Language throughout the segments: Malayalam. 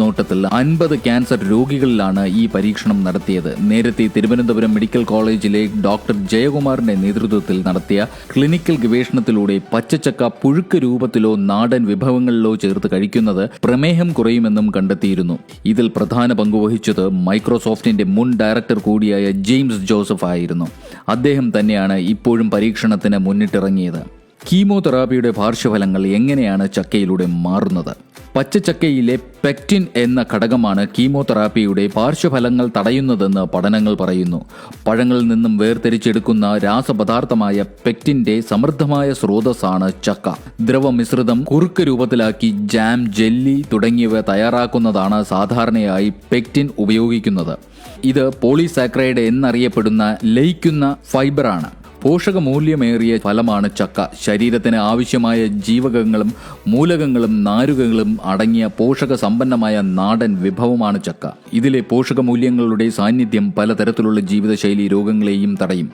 മേൽനോട്ടത്തിൽ 50 ക്യാൻസർ രോഗികളിലാണ് ഈ പരീക്ഷണം നടത്തിയത്. നേരത്തെ തിരുവനന്തപുരം മെഡിക്കൽ കോളേജിലെ ഡോക്ടർ ജയകുമാറിന്റെ നേതൃത്വത്തിൽ നടത്തിയ ക്ലിനിക്കൽ ഗവേഷണത്തിലൂടെ പച്ചച്ചക്ക പുഴുക്ക് രൂപത്തിലോ നാടൻ വിഭവങ്ങളിലോ ചേർത്ത് കഴിക്കുന്നത് പ്രമേഹം കുറയുമെന്നും കണ്ടെത്തിയിരുന്നു. ഇതിൽ പ്രധാന പങ്കുവഹിച്ചത് മൈക്രോസോഫ്റ്റിന്റെ മുൻ ഡയറക്ടർ കൂടിയായ ജെയിംസ് ജോസഫ് ആയിരുന്നു. അദ്ദേഹം തന്നെയാണ് ഇപ്പോഴും പരീക്ഷണത്തിന് മുന്നിട്ടിറങ്ങിയത്. കീമോതെറാപ്പിയുടെ പാർശ്വഫലങ്ങൾ എങ്ങനെയാണ് ചക്കയിലൂടെ മാറുന്നത്? പച്ചച്ചക്കയിലെ പെക്റ്റിൻ എന്ന ഘടകമാണ് കീമോതെറാപ്പിയുടെ പാർശ്വഫലങ്ങൾ തടയുന്നതെന്ന് പഠനങ്ങൾ പറയുന്നു. പഴങ്ങളിൽ നിന്നും വേർതിരിച്ചെടുക്കുന്ന രാസപദാർത്ഥമായ പെക്റ്റിന്റെ സമൃദ്ധമായ സ്രോതസ്സാണ് ചക്ക. ദ്രവമിശ്രിതം കുറുക്ക് രൂപത്തിലാക്കി ജാം, ജെല്ലി തുടങ്ങിയവ തയ്യാറാക്കുന്നതാണ് സാധാരണയായി പെക്റ്റിൻ ഉപയോഗിക്കുന്നത്. ഇത് പോളിസാക്കറൈഡ് എന്നറിയപ്പെടുന്ന ലയിക്കുന്ന ഫൈബറാണ്. പോഷകമൂല്യമേറിയ ഫലമാണ് ചക്ക. ശരീരത്തിന് ആവശ്യമായ ജീവകങ്ങളും മൂലകങ്ങളും നാരുകളും അടങ്ങിയ പോഷക സമ്പന്നമായ നാടൻ വിഭവമാണ് ചക്ക. ഇതിലെ പോഷകമൂല്യങ്ങളുടെ സാന്നിധ്യം പലതരത്തിലുള്ള ജീവിതശൈലി രോഗങ്ങളെയും തടയും.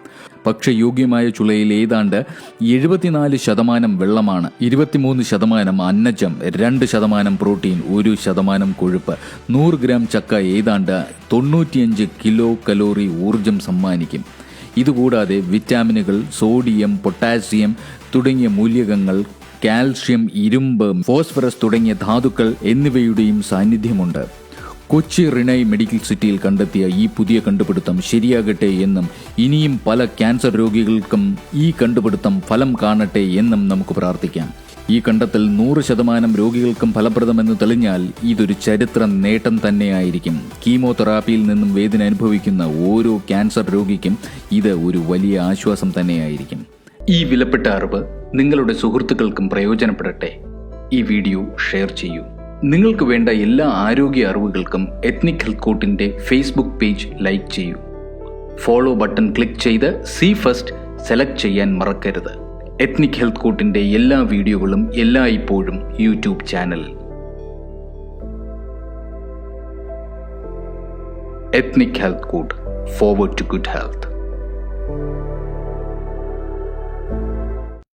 ഭക്ഷ്യയോഗ്യമായ ചുളയിൽ ഏതാണ്ട് 74% വെള്ളമാണ്, 23% അന്നജം, 2% പ്രോട്ടീൻ, 1% കൊഴുപ്പ്. 100 ഗ്രാം ചക്ക ഏതാണ്ട് 95 കിലോ കലോറി ഊർജം സമ്മാനിക്കും. ഇതുകൂടാതെ വിറ്റാമിനുകൾ, സോഡിയം, പൊട്ടാസ്യം തുടങ്ങിയ മൂലകങ്ങൾ, കാൽഷ്യം, ഇരുമ്പ്, ഫോസ്ഫറസ് തുടങ്ങിയ ധാതുക്കൾ എന്നിവയുടെയും സാന്നിധ്യമുണ്ട്. കൊച്ചി റിനൈ മെഡിക്കൽ സിറ്റിയിൽ കണ്ടെത്തിയ ഈ പുതിയ കണ്ടുപിടുത്തം ശരിയാകട്ടെ എന്നും ഇനിയും പല ക്യാൻസർ രോഗികൾക്കും ഈ കണ്ടുപിടുത്തം ഫലം കാണട്ടെ എന്നും നമുക്ക് പ്രാർത്ഥിക്കാം. ഈ കണ്ടെത്തൽ 100% രോഗികൾക്കും ഫലപ്രദമെന്ന് തെളിഞ്ഞാൽ ഇതൊരു ചരിത്ര നേട്ടം തന്നെയായിരിക്കും. കീമോതെറാപ്പിയിൽ നിന്നും വേദന അനുഭവിക്കുന്ന ഓരോ ക്യാൻസർ രോഗിക്കും ഇത് ഒരു വലിയ ആശ്വാസം തന്നെയായിരിക്കും. ഈ വിലപ്പെട്ട അറിവ് നിങ്ങളുടെ സുഹൃത്തുക്കൾക്കും പ്രയോജനപ്പെടട്ടെ. ഈ വീഡിയോ ഷെയർ ചെയ്യൂ. നിങ്ങൾക്ക് വേണ്ട എല്ലാ ആരോഗ്യ അറിവുകൾക്കും എത്നിക് ഹെൽത്ത് കോട്ടിന്റെ ഫേസ്ബുക്ക് പേജ് ലൈക്ക് ചെയ്യൂ. ഫോളോ ബട്ടൺ ക്ലിക്ക് ചെയ്ത് സീ ഫസ്റ്റ് സെലക്ട് ചെയ്യാൻ മറക്കരുത്. എത്നിക് ഹെൽത്ത് കോട്ടിന്റെ എല്ലാ വീഡിയോകളും എല്ലായ്പ്പോഴും യൂട്യൂബ് ചാനലിൽ. Ethnic health court, forward to good health.